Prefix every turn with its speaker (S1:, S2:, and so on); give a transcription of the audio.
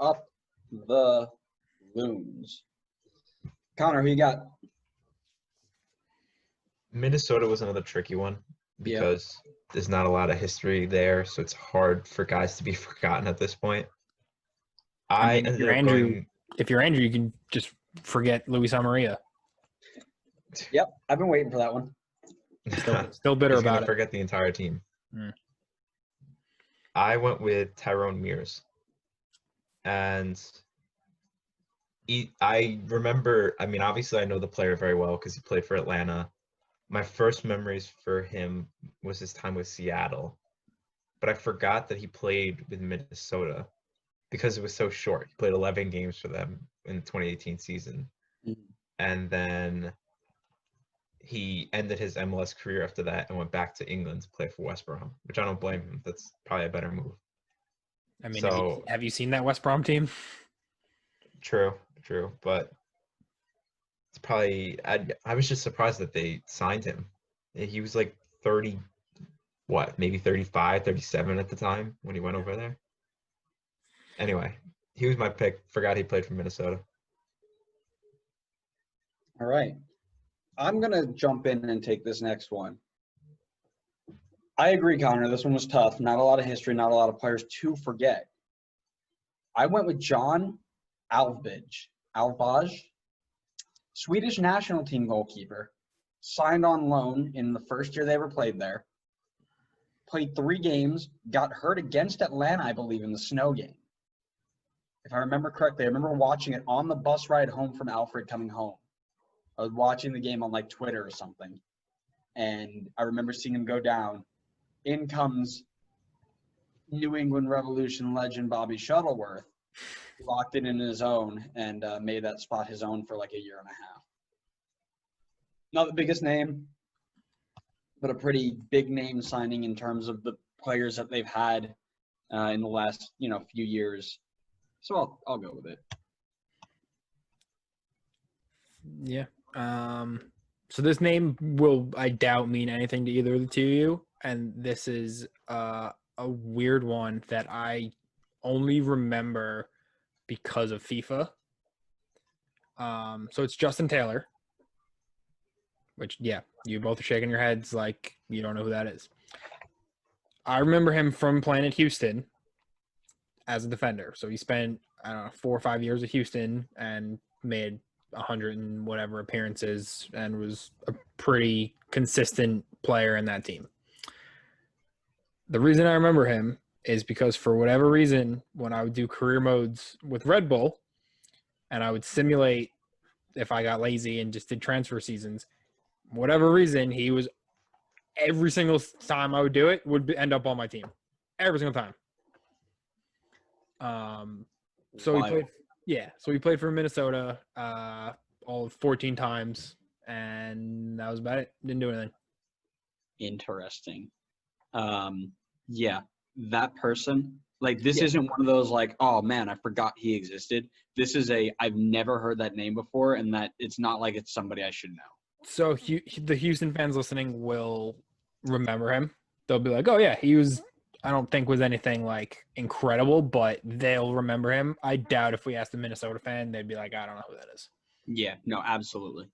S1: up the Loons. Connor, who you got?
S2: Minnesota was another tricky one
S1: Yep.
S2: because there's not a lot of history there, so it's hard for guys to be forgotten at this point.
S3: I
S2: I
S3: mean,
S2: ended up going.
S3: if you're Andrew, you can just forget Luis Amarilla.
S1: Yep, I've been waiting for that one.
S3: Still bitter
S2: He's gonna
S3: about it.
S2: forget the entire team.
S3: Mm.
S2: I went with Tyrone Mears, and I remember. I mean, obviously, I know the player very well because he played for Atlanta. My first memories for him was his time with Seattle, but I forgot that he played with Minnesota because it was so short. He played 11 games for them in the 2018 season, and then he ended his MLS career after that and went back to England to play for West Brom, which I don't blame him. That's probably a better move.
S3: I mean,
S2: So
S3: have you seen that West Brom team?
S2: true, but it's probably I was just surprised that they signed him. He was like 30, maybe 35, 37 at the time when he went over there. Anyway, he was my pick. Forgot he played for Minnesota.
S1: All right. I'm going to jump in and take this next one. I agree, Connor. This one was tough. Not a lot of history, not a lot of players to forget. I went with John Alvbaj, Swedish national team goalkeeper, signed on loan in the first year they ever played there, played 3 games, got hurt against Atlanta, I believe, in the snow game. If I remember correctly, I remember watching it on the bus ride home from Alfred coming home. I was watching the game on like Twitter or something, and I remember seeing him go down. In comes New England Revolution legend Bobby Shuttleworth, locked it in his own and made that spot his own for like a year and a half. Not the biggest name, but a pretty big name signing in terms of the players that they've had in the last few years. So I'll go with it.
S3: Yeah. So this name will, I doubt, mean anything to either of the two of you. And this is a weird one that I only remember because of FIFA. So it's Justin Taylor. Which, yeah, you both are shaking your heads like you don't know who that is. I remember him from playing at Houston as a defender. So he spent, 4 or 5 years at Houston and made 100 and whatever appearances and was a pretty consistent player in that team. The reason I remember him is because for whatever reason, when I would do career modes with Red Bull and I would simulate if I got lazy and just did transfer seasons, whatever reason, he was every single time I would do it would end up on my team every single time. So he played for Minnesota all 14 times, and that was about it. Didn't do anything.
S1: Interesting. Yeah, that person, like, this isn't one of those like, oh man, I forgot he existed. This is I've never heard that name before, and that it's not like it's somebody I should know.
S3: So the Houston fans listening will remember him. They'll be like, oh yeah, he was, I don't think was anything like incredible, but they'll remember him. I doubt if we asked a Minnesota fan, they'd be like, I don't know who that is.
S1: Yeah, no, absolutely.